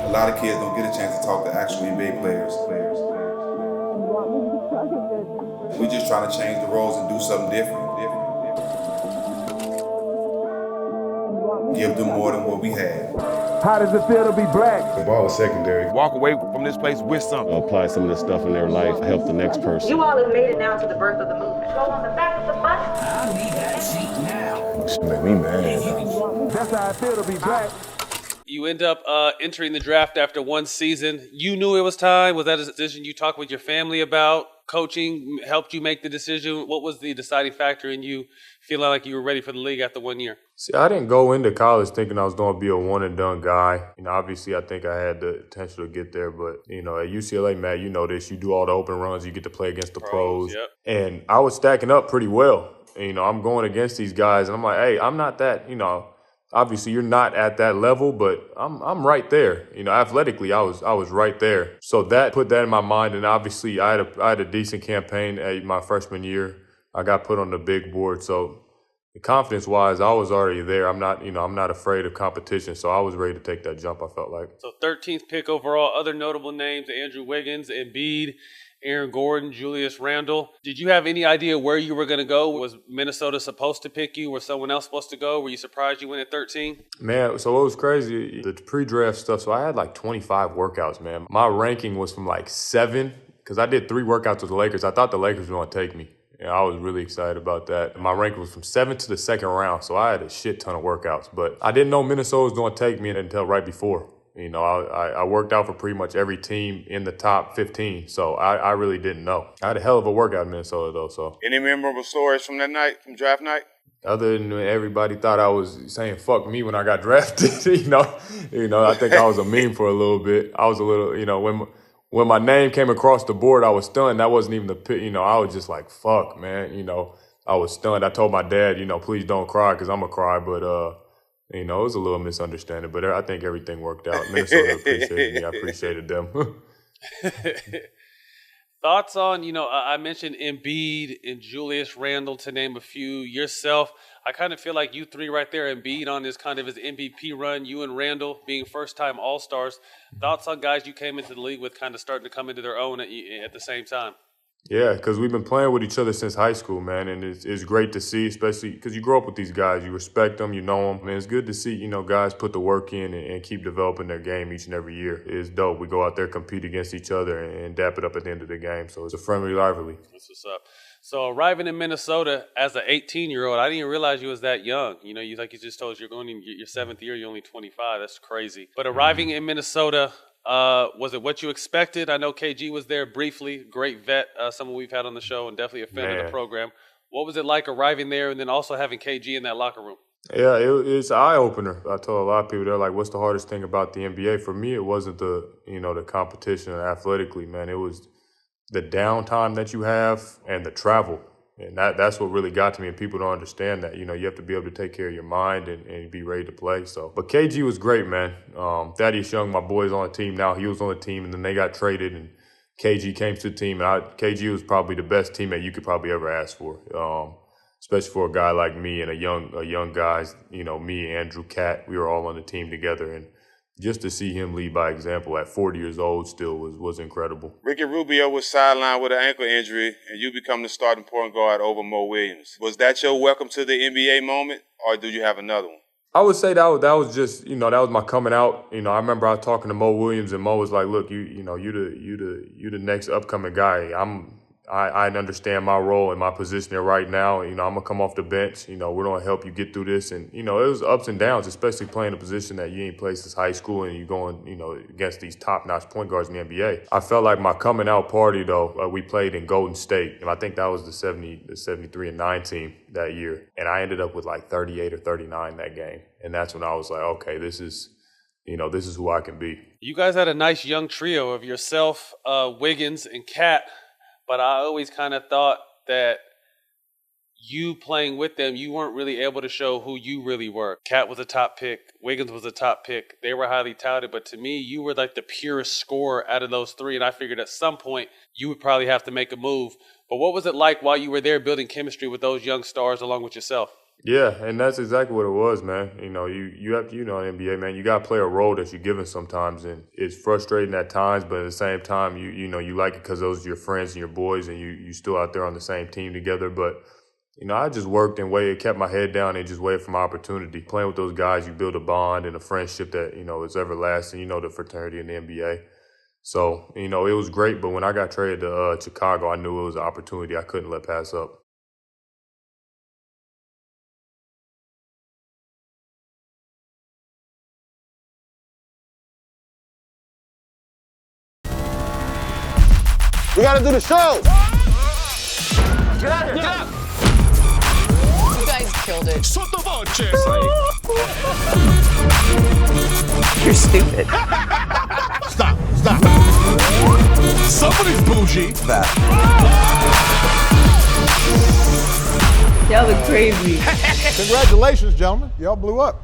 A lot of kids don't get a chance to talk to actual NBA players. We just trying to change the roles and do something different. Give them more than what we had. How does it feel to be black? The ball is secondary. Walk away from this place with something. Apply some of the stuff in their life, help the next person. You all have made it now to the birth of the movement. Go on the back of the bus. I need that seat now. She make me mad. That's how I feel to be black. You end up entering the draft after one season. You knew it was time. Was that a decision you talked with your family about? Coaching helped you make the decision? What was the deciding factor in you feeling like you were ready for the league after 1 year? See, I didn't go into college thinking I was going to be a one-and-done guy. Obviously, I think I had the potential to get there. But, at UCLA, Matt, you know this. You do all the open runs. You get to play against the pros. Yep. And I was stacking up pretty well. I'm going against these guys. And I'm like, hey, I'm not that, obviously you're not at that level, but I'm right there. Athletically, I was right there. So that put that in my mind. And obviously, I had a decent campaign at my freshman year. I got put on the big board. So confidence-wise, I was already there. I'm not afraid of competition, so I was ready to take that jump, I felt like. So 13th pick overall, other notable names, Andrew Wiggins, Embiid, Aaron Gordon, Julius Randle. Did you have any idea where you were going to go? Was Minnesota supposed to pick you? Was someone else supposed to go? Were you surprised you went at 13? Man, so what was crazy, the pre-draft stuff, so I had like 25 workouts, man. My ranking was from like 7, because I did 3 workouts with the Lakers. I thought the Lakers were going to take me. I was really excited about that. My ranking was from 7 to the second round, so I had a shit ton of workouts. But I didn't know Minnesota was going to take me until right before. I worked out for pretty much every team in the top 15, so I really didn't know. I had a hell of a workout in Minnesota, though. So Any memorable stories from that night, from draft night? Other than when everybody thought I was saying "fuck me" when I got drafted, I think I was a meme for a little bit. I was a little, when my name came across the board, I was stunned. That wasn't even the pick. I was just like, fuck, man. I was stunned. I told my dad, please don't cry because I'm going to cry. But, it was a little misunderstanding. But I think everything worked out. Minnesota appreciated me. I appreciated them. Thoughts on, I mentioned Embiid and Julius Randle to name a few. Yourself, I kind of feel like you three right there, Embiid on this kind of his MVP run, you and Randle being first-time All-Stars. Thoughts on guys you came into the league with kind of starting to come into their own at the same time? Yeah, because we've been playing with each other since high school, man, and it's great to see, especially because you grow up with these guys. You respect them, you know them. Man, it's good to see, guys put the work in and keep developing their game each and every year. It's dope. We go out there, compete against each other, and dap it up at the end of the game. So it's a friendly rivalry. That's what's up. So arriving in Minnesota as an 18-year-old, I didn't even realize you was that young. You like you just told us, you're going in your 7th year, you're only 25. That's crazy. But arriving in Minnesota, was it what you expected? I know KG was there briefly, great vet, someone we've had on the show and definitely a fan of the program. What was it like arriving there and then also having KG in that locker room? Yeah, it's an eye-opener. I told a lot of people, they're like, what's the hardest thing about the NBA? For me, it wasn't the competition athletically, man. It was the downtime that you have and the travel. And that's what really got to me, and people don't understand that. You have to be able to take care of your mind and be ready to play. So, but KG was great, man. Thaddeus Young, my boy's on the team now. He was on the team, and then they got traded, and KG came to the team. And KG was probably the best teammate you could probably ever ask for, especially for a guy like me and a young guys. Me, Andrew, Cat, we were all on the team together, and just to see him lead by example at 40 years old still was incredible. Ricky Rubio was sidelined with an ankle injury, and you become the starting point guard over Mo Williams. Was that your welcome to the NBA moment, or do you have another one? I would say that was just, that was my coming out. I remember I was talking to Mo Williams, and Mo was like, "Look, you the next upcoming guy. I understand my role and my position here right now. I'm gonna come off the bench. We're gonna help you get through this." And it was ups and downs, especially playing a position that you ain't played since high school, and you're going, against these top-notch point guards in the NBA. I felt like my coming out party though. We played in Golden State, and I think that was the 73-9 team that year, and I ended up with like 38 or 39 that game, and that's when I was like, okay, this is who I can be. You guys had a nice young trio of yourself, Wiggins, and Cat. But I always kind of thought that you playing with them, you weren't really able to show who you really were. Cat was a top pick. Wiggins was a top pick. They were highly touted. But to me, you were like the purest scorer out of those three. And I figured at some point you would probably have to make a move. But what was it like while you were there building chemistry with those young stars along with yourself? Yeah, and that's exactly what it was, man. You know, you have to, in the NBA, man, you got to play a role that you're given sometimes, and it's frustrating at times, but at the same time, you like it because those are your friends and your boys, and you still out there on the same team together. But I just worked and kept my head down and just waited for my opportunity. Playing with those guys, you build a bond and a friendship that is everlasting. The fraternity in the NBA. So it was great, but when I got traded to Chicago, I knew it was an opportunity I couldn't let pass up. We gotta do the show! Get out of here! Get out! You guys killed it. You're stupid. Stop. Somebody's bougie. Y'all look crazy. Congratulations, gentlemen. Y'all blew up.